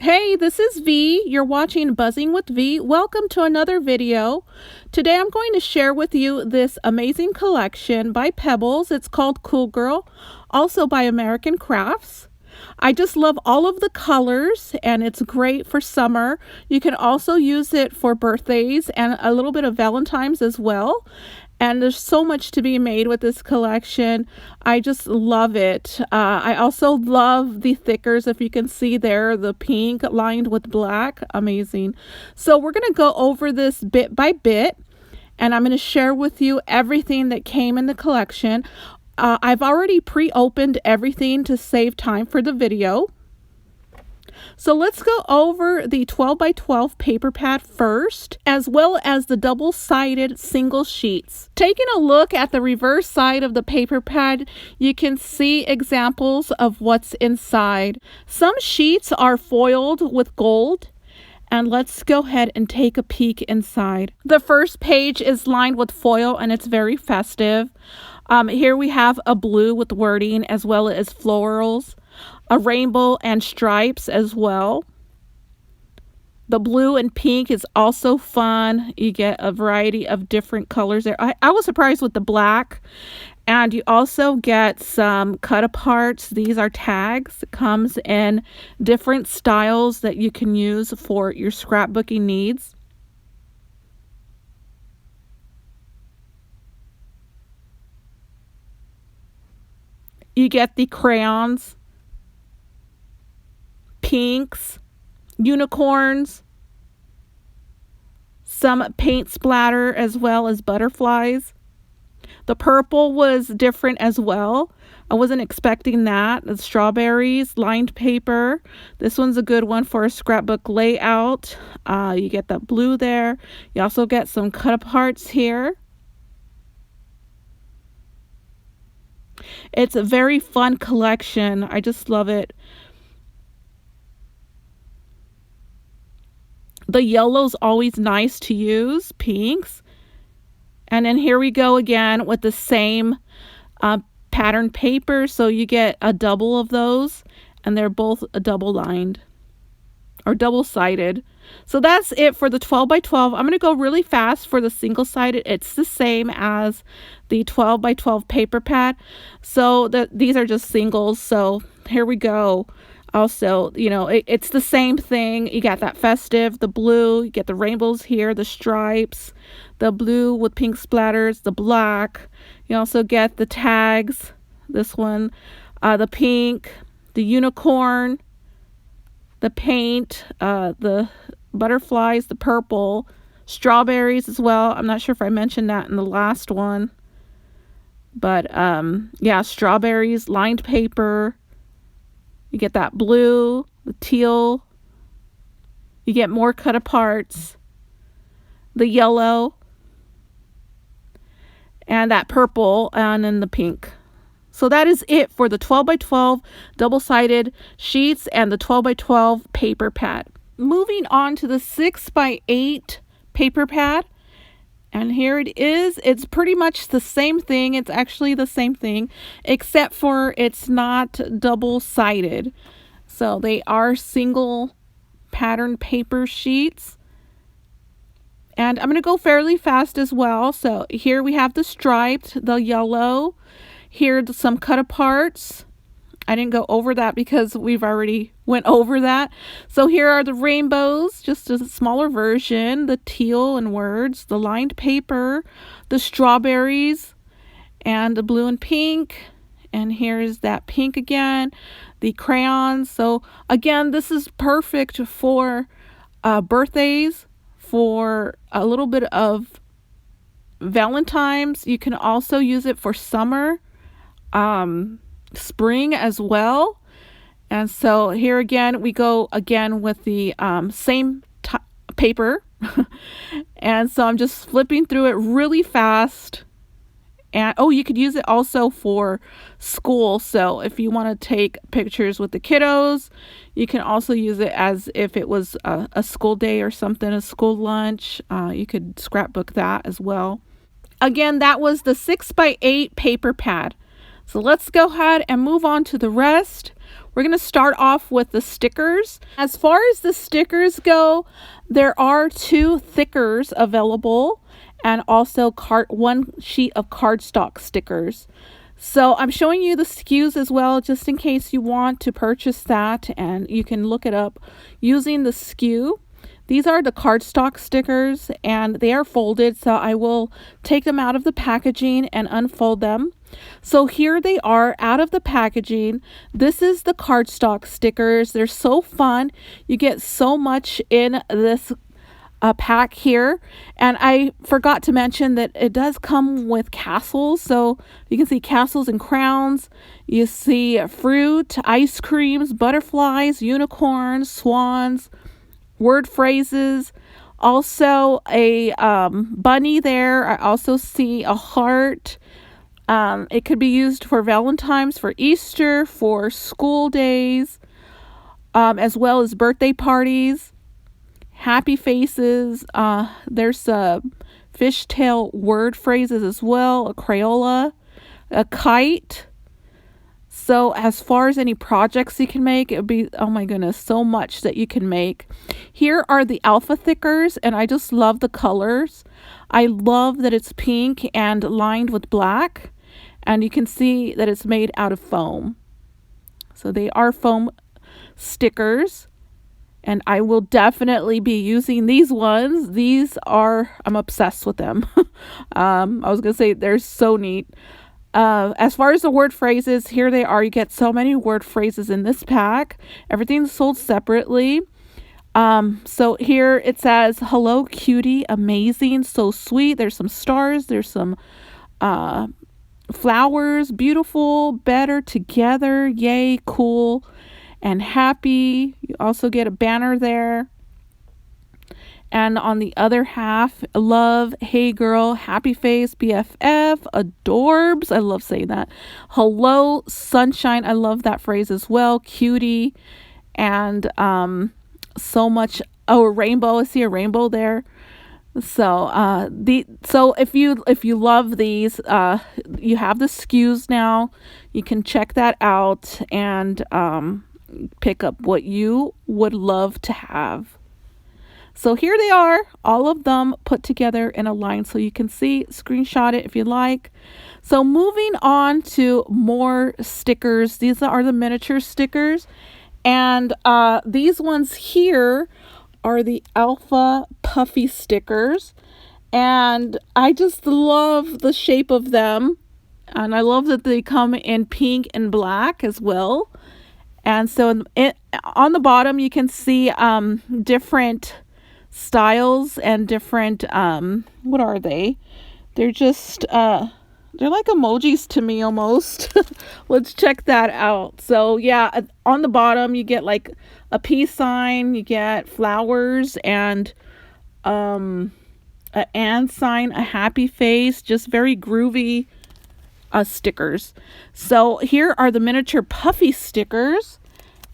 Hey, this is V. You're watching Buzzing with V. Welcome to another video. Today I'm going to share with you this amazing collection by Pebbles. It's called Cool Girl, also by American Crafts. I just love all of the colors and it's great for summer. You can also use it for birthdays and a little bit of Valentine's as well. And there's so much to be made with this collection. I just love it. I also love the thickers. If you can see there, the pink lined with black. Amazing. So we're going to go over this bit by bit. And I'm going to share with you everything that came in the collection. I've already pre-opened everything to save time for the video. So let's go over the 12 by 12 paper pad first, as well as the double-sided single sheets. Taking a look at the reverse side of the paper pad, you can see examples of what's inside. Some sheets are foiled with gold. And let's go ahead and take a peek inside. The first page is lined with foil and it's very festive. Here we have a blue with wording as well as florals, a rainbow and stripes as well. The blue and pink is also fun. You get a variety of different colors there. I was surprised with the black. And you also get some cut aparts. These are tags. It comes in different styles that you can use for your scrapbooking needs. You get the crayons, pinks, unicorns, some paint splatter as well as butterflies. The purple was different as well. I wasn't expecting that. The strawberries, lined paper. This one's a good one for a scrapbook layout. You get that blue there. You also get some cut aparts here. It's a very fun collection. I just love it. The yellow's always nice to use, pinks. And then here we go again with the same pattern paper. So you get a double of those and they're both double lined or double sided. So that's it for the 12 by 12. I'm going to go really fast for the single sided. It's the same as the 12 by 12 paper pad. So these are just singles. So here we go. Also, you know, it's the same thing. You got that festive, the blue, you get the rainbows here, the stripes, the blue with pink splatters, the black. You also get the tags, this one, the pink, the unicorn, the paint, the butterflies, the purple, strawberries as well. I'm not sure if I mentioned that in the last one. But, yeah, strawberries, lined paper. You get that blue, the teal. You get more cut aparts. The yellow. And that purple and then the pink. So that is it for the 12 by 12 double-sided sheets and the 12 by 12 paper pad. Moving on to the 6 by 8 paper pad. And here it is. It's pretty much the same thing. It's actually the same thing, except for it's not double-sided. So they are single pattern paper sheets. And I'm going to go fairly fast as well. So here we have the striped, the yellow. Here are some cut aparts. I didn't go over that because we've already went over that. So here are the rainbows, just a smaller version, the teal and words, the lined paper, the strawberries, and the blue and pink. And here's that pink again, the crayons. So again, this is perfect for birthdays, for a little bit of Valentine's. You can also use it for summer. Spring as well. And so here again we go again with the same paper. And so I'm just flipping through it really fast. And oh, you could use it also for school. So if you want to take pictures with the kiddos, you can also use it as if it was a school day or something, a school lunch. You could scrapbook that as well. Again, that was the 6 by 8 paper pad. So let's go ahead and move on to the rest. We're going to start off with the stickers. As far as the stickers go, there are 2 thickers available and also one sheet of cardstock stickers. So I'm showing you the SKUs as well, just in case you want to purchase that, and you can look it up using the SKU. These are the cardstock stickers, and they are folded, so I will take them out of the packaging and unfold them. So here they are out of the packaging. This is the cardstock stickers. They're so fun. You get so much in this pack here, and I forgot to mention that it does come with castles. So you can see castles and crowns. You see fruit, ice creams, butterflies, unicorns, swans, word phrases, also a bunny there. I also see a heart. It could be used for Valentine's, for Easter, for school days, as well as birthday parties. Happy faces. There's fishtail word phrases as well, a Crayola, a kite. So as far as any projects you can make, it would be, oh my goodness, so much that you can make. Here are the alpha thickers, and I just love the colors. I love that it's pink and lined with black, and you can see that it's made out of foam. So they are foam stickers. And I will definitely be using these ones. I'm obsessed with them. I was going to say they're so neat. As far as the word phrases, here they are. You get so many word phrases in this pack. Everything's sold separately. So here it says, hello, cutie, amazing, so sweet. There's some stars. There's some flowers, beautiful, better, together, yay, cool, and happy. You also get a banner there. And on the other half, love, hey girl, happy face, BFF, adorbs. I love saying that. Hello, sunshine. I love that phrase as well. Cutie. And so much. Oh, a rainbow. I see a rainbow there. So so if you love these, you have the SKUs now. You can check that out and pick up what you would love to have. So here they are, all of them put together in a line, so you can see, screenshot it if you like. So moving on to more stickers. These are the miniature stickers, and these ones here are the alpha puffy stickers, and I just love the shape of them, and I love that they come in pink and black as well. And so on the bottom, you can see different styles and different, what are they? They're just, they're like emojis to me almost. Let's check that out. So yeah, on the bottom, you get like a peace sign, you get flowers, and an and sign, a happy face, just very groovy stickers. So here are the miniature puffy stickers,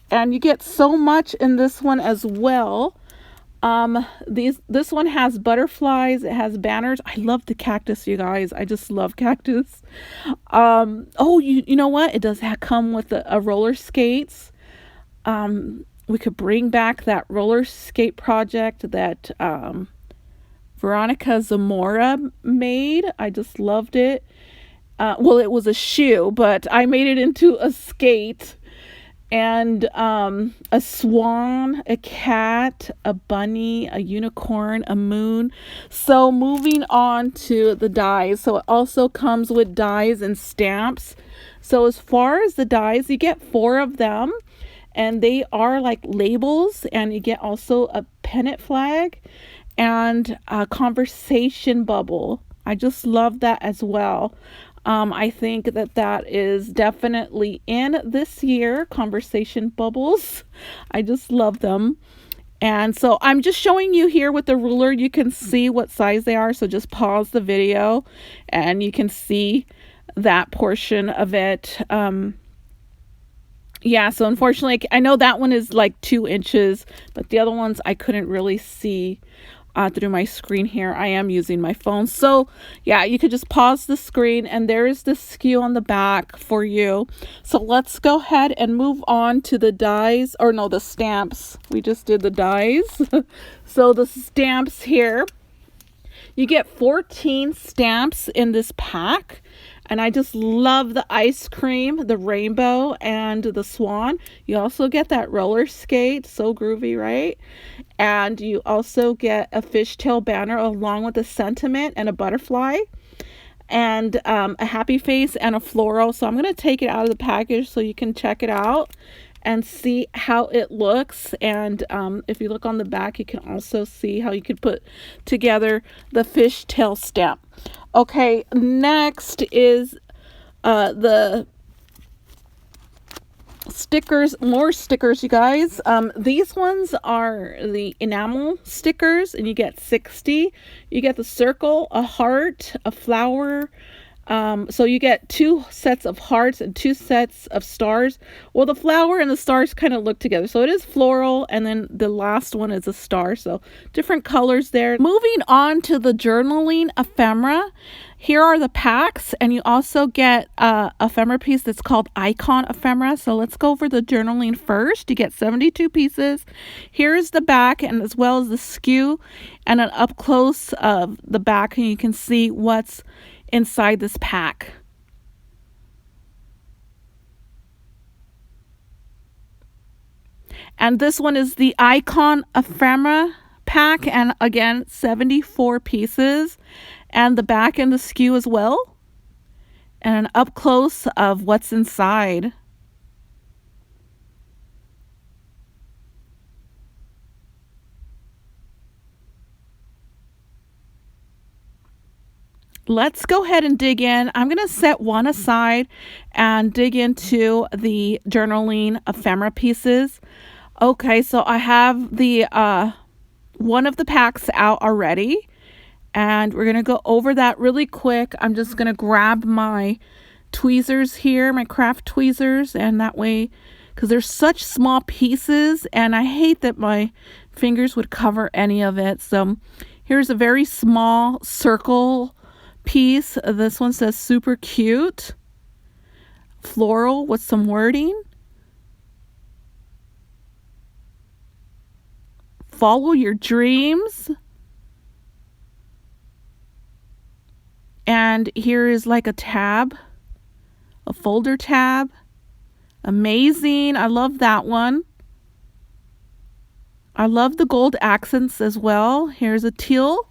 and you get so much in this one as well. This one has butterflies, it has banners. I love the cactus, you guys. I just love cactus. Oh, you know what? It does come with a roller skates. We could bring back that roller skate project that Veronica Zamora made. I just loved it. Well, it was a shoe, but I made it into a skate. And a swan, a cat, a bunny, a unicorn, a moon. So moving on to the dies. So it also comes with dies and stamps. So as far as the dies, you get 4 of them, and they are like labels, and you get also a pennant flag and a conversation bubble. I just love that as well. I think that is definitely in this year, conversation bubbles. I just love them. And so I'm just showing you here with the ruler. You can see what size they are. So just pause the video and you can see that portion of it. Yeah, so unfortunately, I know that one is like 2 inches, but the other ones I couldn't really see. through my screen here. I am using my phone. So yeah, you could just pause the screen and there is the SKU on the back for you. So let's go ahead and move on to the dies, or no, the stamps. We just did the dies. So the stamps here, you get 14 stamps in this pack. And I just love the ice cream, the rainbow, and the swan. You also get that roller skate. So groovy, right? And you also get a fishtail banner along with a sentiment and a butterfly. And a happy face and a floral. So I'm going to take it out of the package so you can check it out and see how it looks. And if you look on the back, you can also see how you could put together the fishtail stamp. Okay, next is the stickers, more stickers, you guys. These ones are the enamel stickers, and you get 60. You get the circle, a heart, a flower. So you get 2 sets of hearts and 2 sets of stars. Well, the flower and the stars kind of look together. So it is floral, and then the last one is a star. So different colors there. Moving on to the journaling ephemera. Here are the packs, and you also get a ephemera piece that's called icon ephemera. So let's go over the journaling first. You get 72 pieces. Here is the back, and as well as the SKU and an up close of the back, and you can see what's inside this pack. And this one is the icon ephemera pack, and again 74 pieces, and the back and the SKU as well, and an up close of what's inside. Let's go ahead and dig in. I'm going to set one aside and dig into the journaling ephemera pieces. Okay, so I have the one of the packs out already, and we're going to go over that really quick. I'm just going to grab my tweezers here, my craft tweezers, and that way, because they're such small pieces, and I hate that my fingers would cover any of it. So here's a very small circle piece. This one says super cute, floral with some wording. Follow your dreams. And here is like a tab, a folder tab. Amazing. I love that one. I love the gold accents as well. Here's a teal.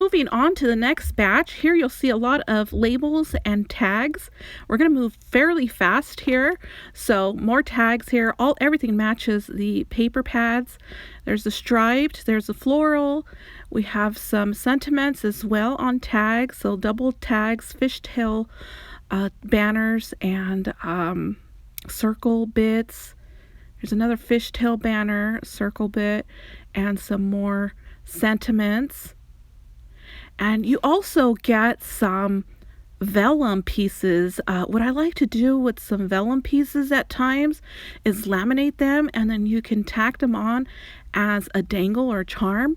Moving on to the next batch, here you'll see a lot of labels and tags. We're going to move fairly fast here, so more tags here. Everything matches the paper pads. There's the striped, there's the floral. We have some sentiments as well on tags, so double tags, fishtail banners, and circle bits. There's another fishtail banner, circle bit, and some more sentiments. And you also get some vellum pieces. What I like to do with some vellum pieces at times is laminate them, and then you can tack them on as a dangle or charm,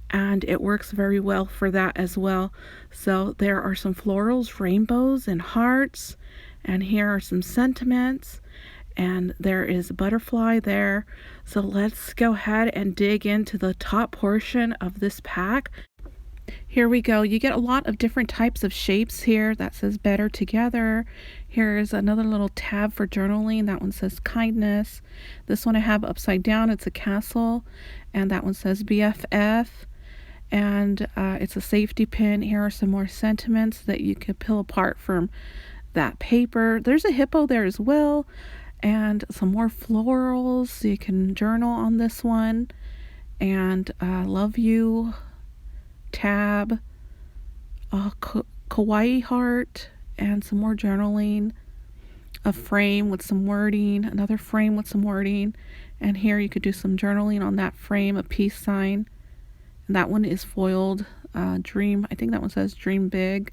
and it works very well for that as well. So there are some florals, rainbows, and hearts, and here are some sentiments, and there is a butterfly there. So let's go ahead and dig into the top portion of this pack. Here we go. You get a lot of different types of shapes here. That says better together. Here's another little tab for journaling. That one says kindness. This one I have upside down. It's a castle. And that one says BFF. And it's a safety pin. Here are some more sentiments that you could peel apart from that paper. There's a hippo there as well. And some more florals. So you can journal on this one. And love you tab, a kawaii heart, and some more journaling, a frame with some wording, another frame with some wording, and here you could do some journaling on that frame, a peace sign, and that one is foiled. Dream, I think that one says dream big.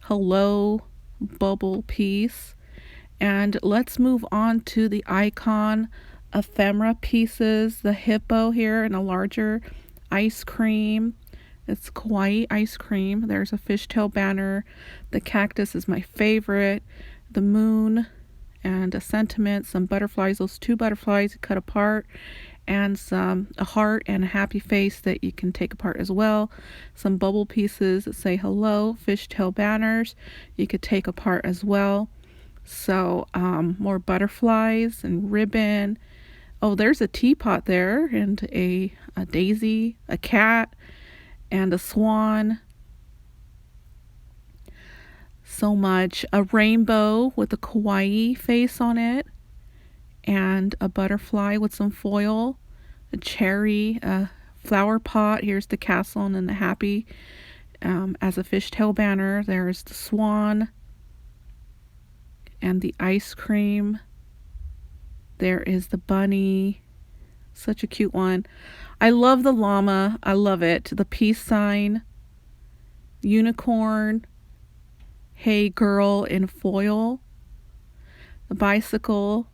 Hello, bubble piece. And let's move on to the icon ephemera pieces, the hippo here in a larger ice cream. It's kawaii ice cream. There's a fishtail banner. The cactus is my favorite. The moon and a sentiment, some butterflies, those 2 butterflies cut apart, and a heart and a happy face that you can take apart as well. Some bubble pieces that say hello, fishtail banners you could take apart as well. So more butterflies and ribbon. Oh, there's a teapot there, and a daisy, a cat, and a swan. So much. A rainbow with a kawaii face on it, and a butterfly with some foil, a cherry, a flower pot. Here's the castle and then the happy as a fishtail banner. There's the swan and the ice cream. There is the bunny. Such a cute one. I love the llama. I love it. The peace sign, unicorn, hey girl in foil, the bicycle,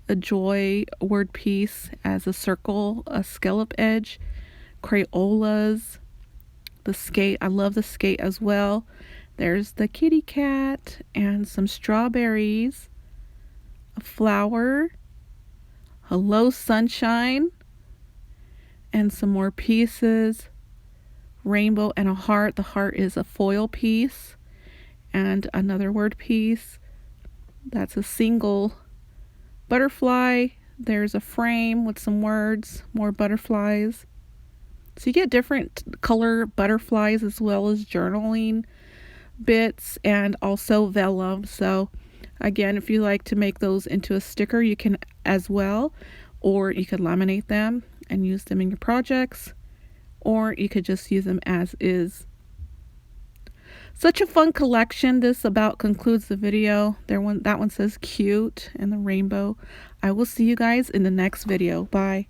a joy word piece as a circle, a scallop edge, Crayolas, the skate. I love the skate as well. There's the kitty cat and some strawberries, a flower, hello sunshine, and some more pieces, rainbow and a heart. The heart is a foil piece, and another word piece. That's a single butterfly. There's a frame with some words, more butterflies. So you get different color butterflies as well as journaling bits and also vellum. So again, if you like to make those into a sticker, you can as well, or you could laminate them and use them in your projects, or you could just use them as is. Such a fun collection. This about concludes the video. That one says cute and the rainbow. I will see you guys in the next video. Bye.